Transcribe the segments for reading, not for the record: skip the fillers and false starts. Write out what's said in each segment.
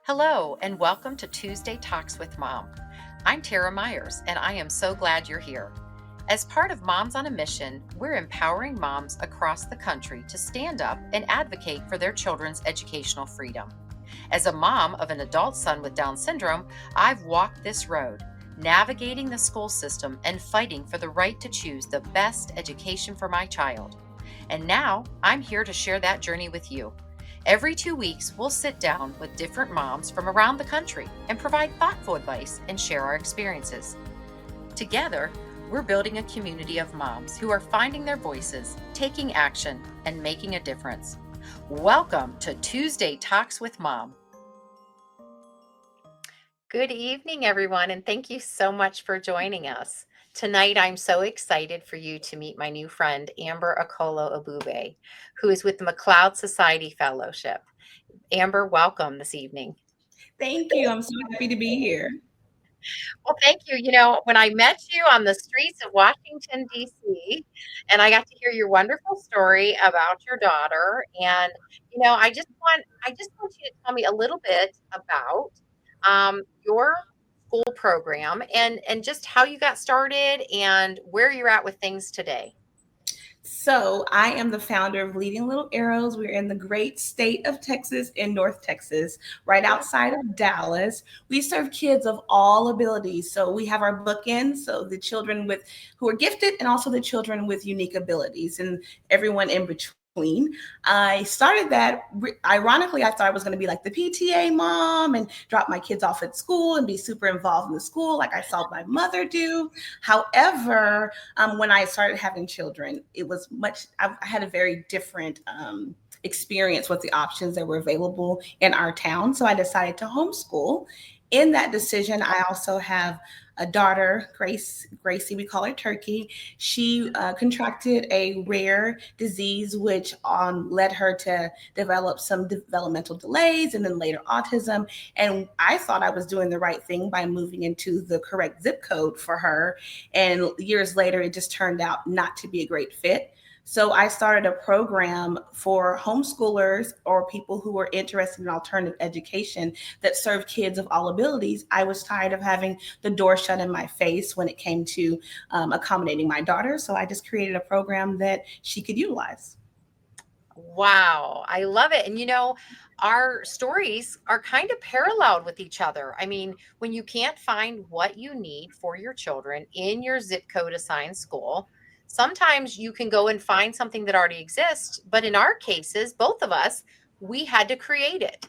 Hello, and welcome to Tuesday Talks with Mom. I'm Tara Myers, and I am so glad you're here. As part of Moms on a Mission, we're empowering moms across the country to stand up and advocate for their children's educational freedom. As a mom of an adult son with Down syndrome, I've walked this road, navigating the school system and fighting for the right to choose the best education for my child. And now I'm here to share that journey with you. Every 2 weeks, we'll sit down with different moms from around the country and provide thoughtful advice and share our experiences. Together, we're building a community of moms who are finding their voices, taking action, and making a difference. Welcome to Tuesday Talks with Mom. Good evening, everyone, and thank you so much for joining us. Tonight, I'm so excited for you to meet my new friend, Amber Okolo-Ebube, who is with the McLeod Society Fellowship. Amber, welcome this evening. Thank you. I'm so happy to be here. Well, thank you. When I met you on the streets of Washington, D.C., and I got to hear your wonderful story about your daughter, and I just want you to tell me a little bit about your school program and just how you got started and where you're at with things today. So, I am the founder of Leading Little Arrows. We're in the great state of Texas, in North Texas, right outside of Dallas. We serve kids of all abilities. So, we have our bookends, so the children with who are gifted and also the children with unique abilities and everyone in between. I started that ironically. I thought I was going to be like the PTA mom and drop my kids off at school and be super involved in the school, like I saw my mother do. However, when I started having children, I had a very different experience with the options that were available in our town. So I decided to homeschool. In that decision, I also have a daughter, Gracie, we call her Turkey. She contracted a rare disease, which led her to develop some developmental delays and then later autism. And I thought I was doing the right thing by moving into the correct zip code for her. And years later, it just turned out not to be a great fit. So I started a program for homeschoolers or people who were interested in alternative education that served kids of all abilities. I was tired of having the door shut in my face when it came to accommodating my daughter. So I just created a program that she could utilize. Wow, I love it. And our stories are kind of paralleled with each other. I mean, when you can't find what you need for your children in your zip code assigned school, sometimes you can go and find something that already exists. But in our cases, both of us, we had to create it.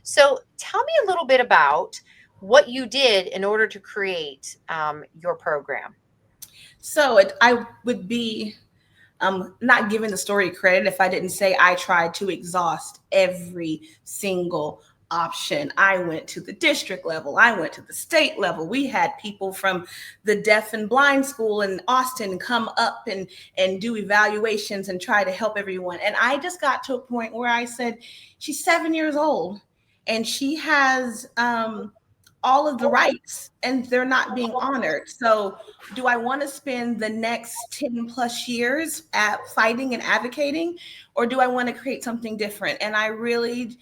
So tell me a little bit about what you did in order to create your program. I would be not giving the story credit if I didn't say I tried to exhaust every single option. I went to the district level, I went to the state level. We had people from the deaf and blind school in Austin come up and do evaluations and try to help everyone. And I just got to a point where I said, she's 7 years old and she has all of the rights and they're not being honored. So, do I want to spend the next 10 plus years at fighting and advocating, or do I want to create something different? And I really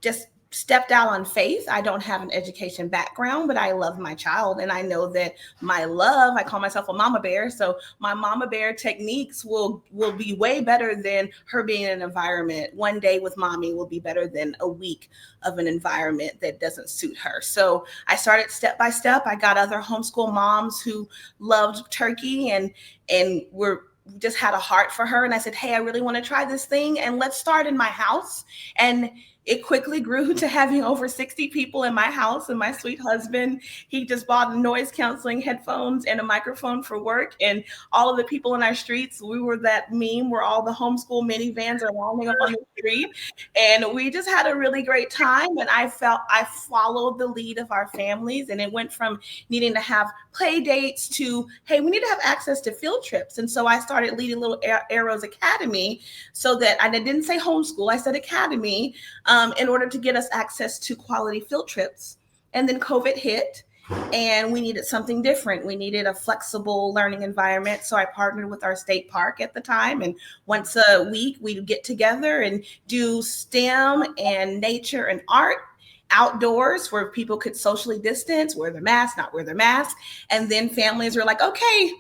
just stepped out on faith. I don't have an education background, but I love my child. And I know that I call myself a mama bear. So my mama bear techniques will be way better than her being in an environment. One day with mommy will be better than a week of an environment that doesn't suit her. So I started step by step. I got other homeschool moms who loved turkey and were just had a heart for her. And I said, hey, I really want to try this thing. And let's start in my house. And it quickly grew to having over 60 people in my house. And my sweet husband, he just bought noise canceling headphones and a microphone for work. And all of the people in our streets, we were that meme where all the homeschool minivans are lining up on the street. And we just had a really great time. And I felt I followed the lead of our families. And it went from needing to have play dates to, hey, we need to have access to field trips. And so I started Leading Little Arrows Academy, so that I didn't say homeschool, I said academy, in order to get us access to quality field trips. And then COVID hit and we needed something different. We needed a flexible learning environment. So I partnered with our state park at the time. And once a week, we'd get together and do STEM and nature and art. outdoors where people could socially distance, wear their mask, not wear their mask. And then families were like, okay,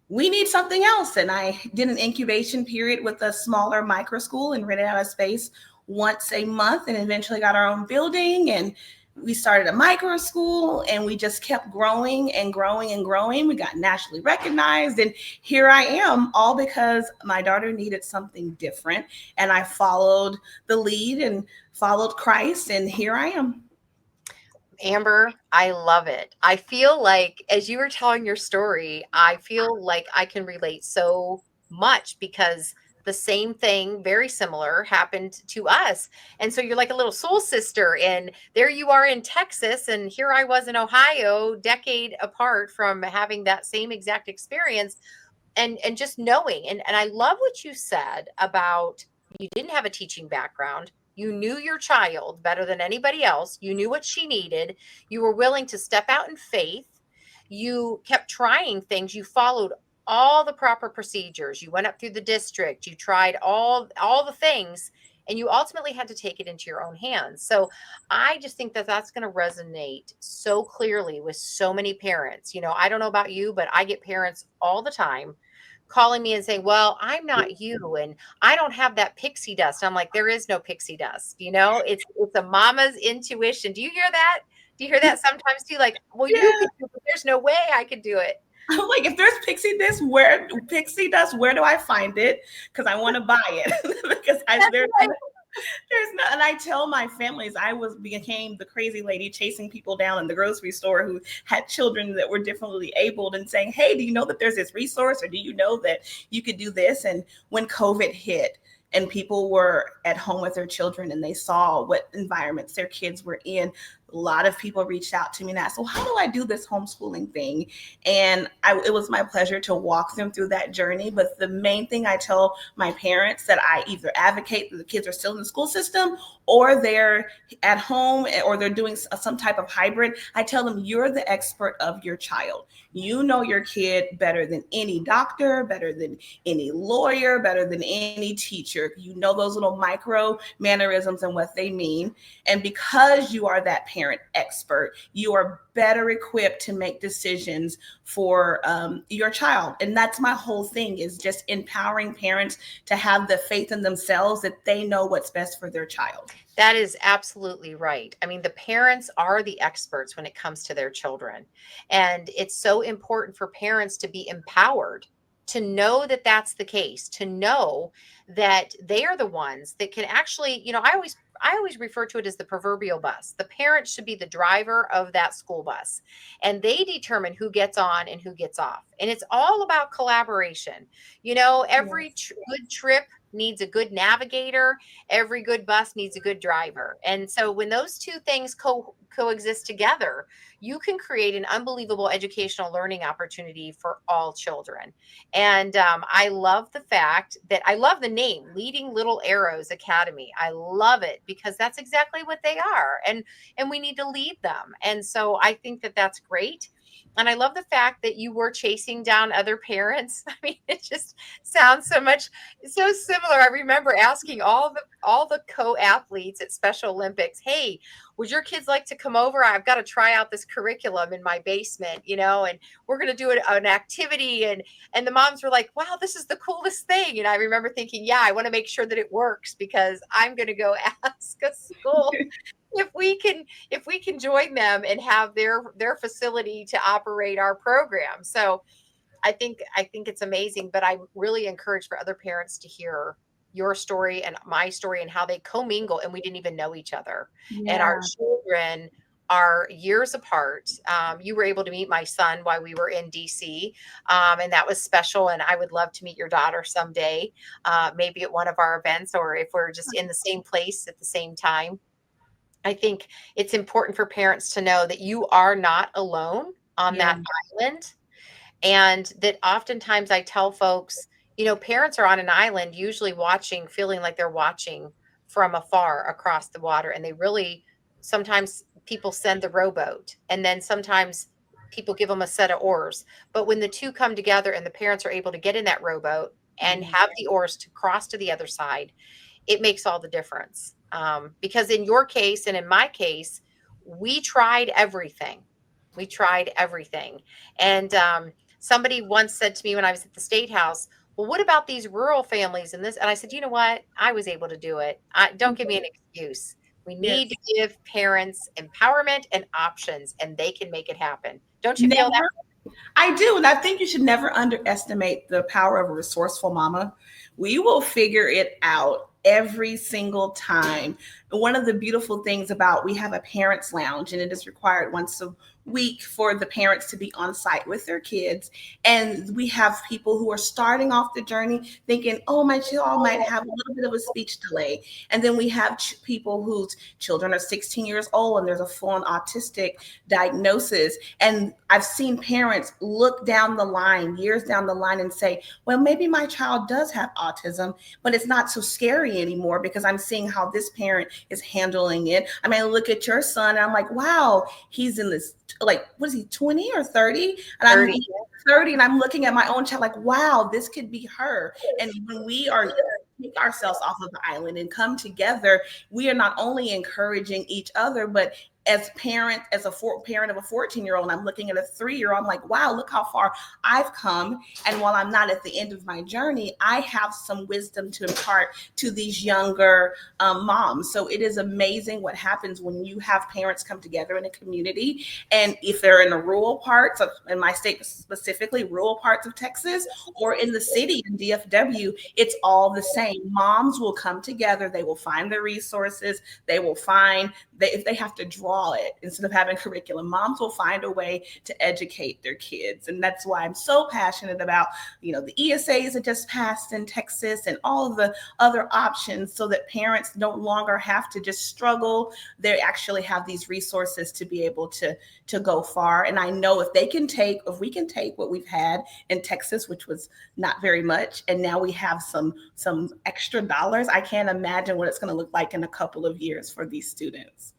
we need something else. And I did an incubation period with a smaller micro school and rented out a space once a month, and eventually got our own building. And we started a micro school, and we just kept growing and growing and growing. We got nationally recognized, and here I am, all because my daughter needed something different, and I followed the lead and followed Christ, and here I am. Amber, I love it. I feel like as you were telling your story, I feel like I can relate so much because the same thing, very similar, happened to us. And so you're like a little soul sister. And there you are in Texas, and here I was in Ohio, decade apart from having that same exact experience. And just knowing, and I love what you said about you didn't have a teaching background. You knew your child better than anybody else. You knew what she needed. You were willing to step out in faith. You kept trying things. You followed all the proper procedures. You went up through the district. You tried all the things, and you ultimately had to take it into your own hands. So I just think that that's going to resonate so clearly with so many parents. I don't know about you, but I get parents all the time calling me and saying, well, I'm not you, and I don't have that pixie dust. I'm like, there is no pixie dust. It's a mama's intuition. Do you hear that? Do you hear that sometimes too? Like, well, Yeah. you could do it. There's no way I could do it. I'm like, if there's pixie dust, where do I find it? Because I want to buy it. Because there's no, and I tell my families became the crazy lady chasing people down in the grocery store who had children that were differently abled and saying, hey, do you know that there's this resource, or do you know that you could do this? And when COVID hit and people were at home with their children and they saw what environments their kids were in, a lot of people reached out to me and asked, well, how do I do this homeschooling thing? And it was my pleasure to walk them through that journey. But the main thing I tell my parents, that I either advocate that the kids are still in the school system, or they're at home, or they're doing some type of hybrid, I tell them, you're the expert of your child. You know your kid better than any doctor, better than any lawyer, better than any teacher. You know those little micro mannerisms and what they mean. And because you are that parent expert, you are better equipped to make decisions for your child. And that's my whole thing, is just empowering parents to have the faith in themselves that they know what's best for their child. That is absolutely right. I mean, the parents are the experts when it comes to their children. And it's so important for parents to be empowered, to know that that's the case, to know that they are the ones that can actually, I always refer to it as the proverbial bus. The parents should be the driver of that school bus, and they determine who gets on and who gets off. And it's all about collaboration. Every good trip needs a good navigator. Every good bus needs a good driver. And so when those two things coexist together, you can create an unbelievable educational learning opportunity for all children. And I love the fact that I love the name, Leading Little Arrows Academy. I love it because that's exactly what they are. And we need to lead them. And so I think that that's great. And I love the fact that you were chasing down other parents. I mean, it just sounds so similar. I remember asking all the co-athletes at Special Olympics, hey, would your kids like to come over? I've got to try out this curriculum in my basement, and we're going to do an activity. And the moms were like, wow, this is the coolest thing. And I remember thinking, yeah, I want to make sure that it works because I'm going to go ask a school if we can join them and have their facility to operate our program. So I think it's amazing, but I really encourage for other parents to hear your story and my story and how they commingle, and we didn't even know each other. Yeah. And our children are years apart. You were able to meet my son while we were in DC, and that was special. And I would love to meet your daughter someday, maybe at one of our events, or if we're just in the same place at the same time. I think it's important for parents to know that you are not alone on that island. And that oftentimes I tell folks, parents are on an island, usually watching, feeling like they're watching from afar across the water. And they really, sometimes people send the rowboat, and then sometimes people give them a set of oars. But when the two come together and the parents are able to get in that rowboat and have the oars to cross to the other side, it makes all the difference. Because in your case and in my case, we tried everything. We tried everything. And somebody once said to me when I was at the State House, well, what about these rural families and this? And I said, you know what? I was able to do it. Don't give me an excuse. We need Yes. to give parents empowerment and options, and they can make it happen. Don't you feel that? Never. I do. And I think you should never underestimate the power of a resourceful mama. We will figure it out every single time. And one of the beautiful things about we have a parents lounge, and it is required once a week for the parents to be on site with their kids. And we have people who are starting off the journey thinking, oh, my child might have a little bit of a speech delay. And then we have people whose children are 16 years old and there's a full-on autistic diagnosis. And I've seen parents look down the line, years down the line, and say, well, maybe my child does have autism, but it's not so scary anymore because I'm seeing how this parent is handling it. I mean, I look at your son and I'm like, wow, he's in this, like, what is he, 20 or 30? And 30. I'm 30 and I'm looking at my own child like, wow, this could be her. And when we are take ourselves off of the island and come together, we are not only encouraging each other, but as parent, as a parent of a 14-year-old, I'm looking at a 3-year-old, I'm like, wow, look how far I've come. And while I'm not at the end of my journey, I have some wisdom to impart to these younger moms. So it is amazing what happens when you have parents come together in a community. And if they're in the rural parts of, in my state specifically, rural parts of Texas, or in the city in DFW, it's all the same. Moms will come together, they will find the resources, they will find that if they have to draw it instead of having curriculum, moms will find a way to educate their kids. And that's why I'm so passionate about, the ESAs that just passed in Texas and all of the other options so that parents no longer have to just struggle. They actually have these resources to be able to go far. And I know if we can take what we've had in Texas, which was not very much, and now we have some extra dollars, I can't imagine what it's going to look like in a couple of years for these students.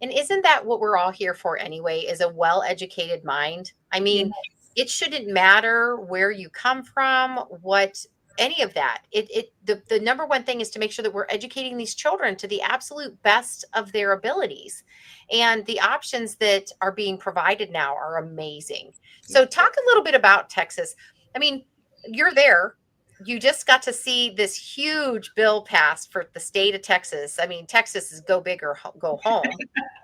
And isn't that what we're all here for anyway, is a well-educated mind? I Yeah. mean, it shouldn't matter where you come from, what any of that. The number one thing is to make sure that we're educating these children to the absolute best of their abilities. And the options that are being provided now are amazing. So talk a little bit about Texas. I mean, you're there. You just got to see this huge bill passed for the state of Texas. I mean, Texas is go big or go home.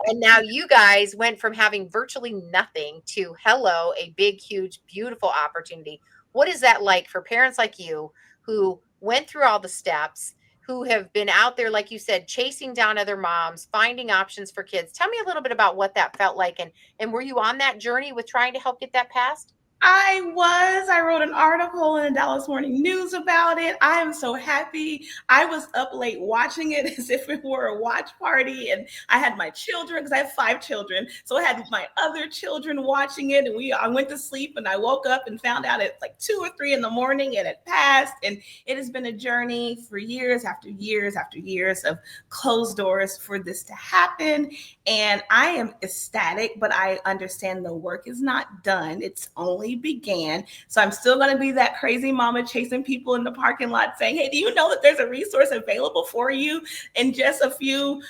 And now you guys went from having virtually nothing to hello, a big, huge, beautiful opportunity. What is that like for parents like you who went through all the steps, who have been out there, like you said, chasing down other moms, finding options for kids? Tell me a little bit about what that felt like. And were you on that journey with trying to help get that passed? I wrote an article in the Dallas Morning News about it. I am so happy. I was up late watching it as if it were a watch party. And I had my children, because I have 5 children. So I had my other children watching it. And I went to sleep and I woke up and found out at like 2 or 3 in the morning and it passed. And it has been a journey for years after years after years of closed doors for this to happen. And I am ecstatic, but I understand the work is not done. It's only began. So I'm still going to be that crazy mama chasing people in the parking lot saying, hey, do you know that there's a resource available for you in just a few,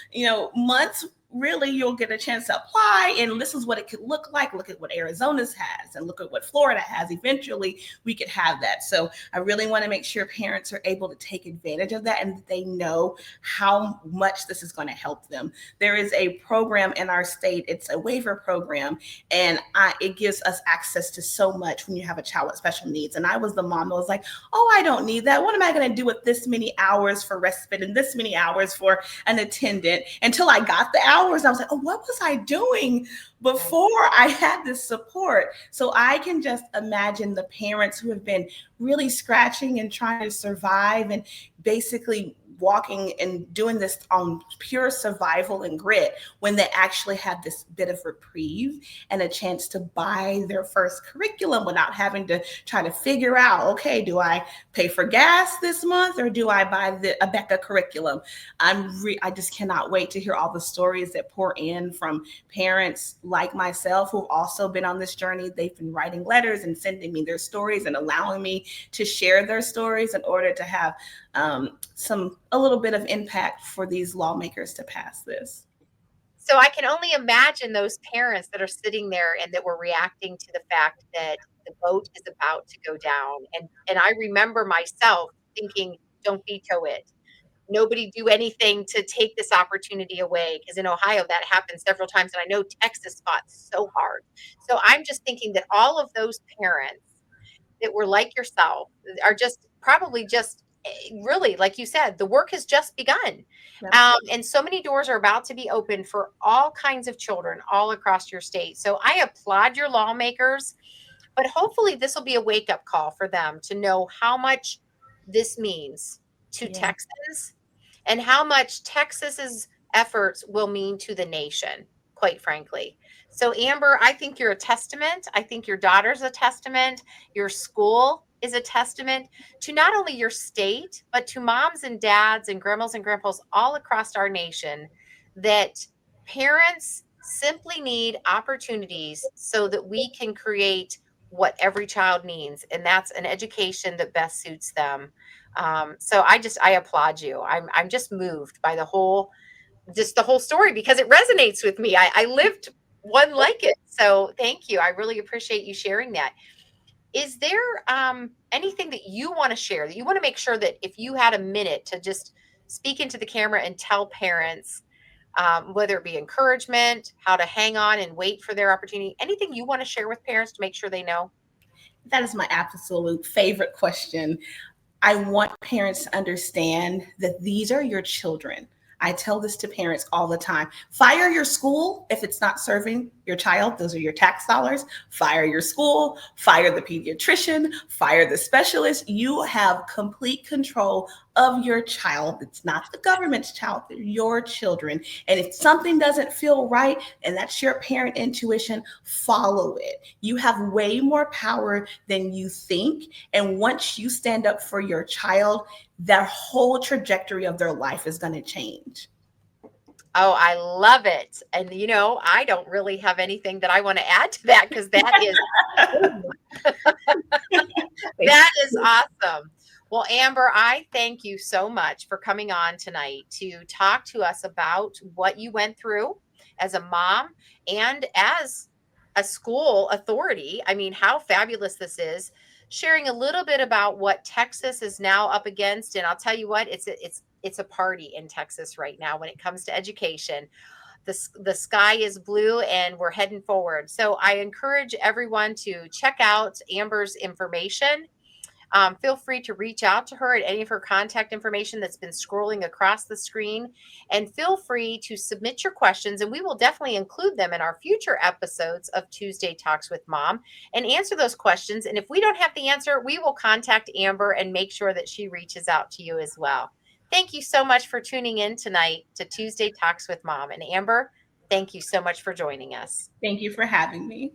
months? Really, you'll get a chance to apply, and this is what it could look like. Look at what Arizona's has and look at what Florida has. Eventually we could have that. So I really want to make sure parents are able to take advantage of that and they know how much this is going to help them. There is a program in our state. It's a waiver program, and it gives us access to so much when you have a child with special needs. And I was the mom that was like, oh, I don't need that. What am I going to do with this many hours for respite and this many hours for an attendant, until I got the hours. I was like, oh, what was I doing before I had this support? So I can just imagine the parents who have been really scratching and trying to survive and basically walking and doing this on pure survival and grit, when they actually have this bit of reprieve and a chance to buy their first curriculum without having to try to figure out, okay, do I pay for gas this month or do I buy a Becca curriculum? I just cannot wait to hear all the stories that pour in from parents like myself who've also been on this journey. They've been writing letters and sending me their stories and allowing me to share their stories in order to have a little bit of impact for these lawmakers to pass this. So I can only imagine those parents that are sitting there and that were reacting to the fact that the boat is about to go down. And I remember myself thinking, don't veto it. Nobody do anything to take this opportunity away, because in Ohio that happened several times, and I know Texas fought so hard. So I'm just thinking that all of those parents that were like yourself are just probably just really, like you said, the work has just begun. Yep. And so many doors are about to be opened for all kinds of children all across your state. So I applaud your lawmakers, but hopefully this will be a wake up call for them to know how much this means to Yeah. Texans and how much Texas's efforts will mean to the nation, quite frankly. So, Amber, I think you're a testament. I think your daughter's a testament. Your school is a testament to not only your state, but to moms and dads and grandmas and grandpas all across our nation, that parents simply need opportunities so that we can create what every child needs, and that's an education that best suits them. So I applaud you. I'm just moved by the whole story because it resonates with me. I lived one like it. So thank you. I really appreciate you sharing that. Is there anything that you want to share, that you want to make sure that if you had a minute to just speak into the camera and tell parents, whether it be encouragement, how to hang on and wait for their opportunity, anything you want to share with parents to make sure they know? That is my absolute favorite question. I want parents to understand that these are your children. I tell this to parents all the time. Fire your school if it's not serving your child. Those are your tax dollars. Fire your school, fire the pediatrician, fire the specialist. You have complete control of your child. It's not the government's child, they're your children. And if something doesn't feel right, and that's your parent intuition, follow it. You have way more power than you think. And once you stand up for your child, their whole trajectory of their life is going to change. Oh, I love it. And I don't really have anything that I want to add to that because that is that is awesome. Well, Amber, I thank you so much for coming on tonight to talk to us about what you went through as a mom and as a school authority. I mean, how fabulous this is. Sharing a little bit about what Texas is now up against, and I'll tell you what, it's a party in Texas right now when it comes to education. The sky is blue and we're heading forward. So I encourage everyone to check out Amber's information. Feel free to reach out to her at any of her contact information that's been scrolling across the screen. And feel free to submit your questions, and we will definitely include them in our future episodes of Tuesday Talks with Mom and answer those questions. And if we don't have the answer, we will contact Amber and make sure that she reaches out to you as well. Thank you so much for tuning in tonight to Tuesday Talks with Mom. And Amber, thank you so much for joining us. Thank you for having me.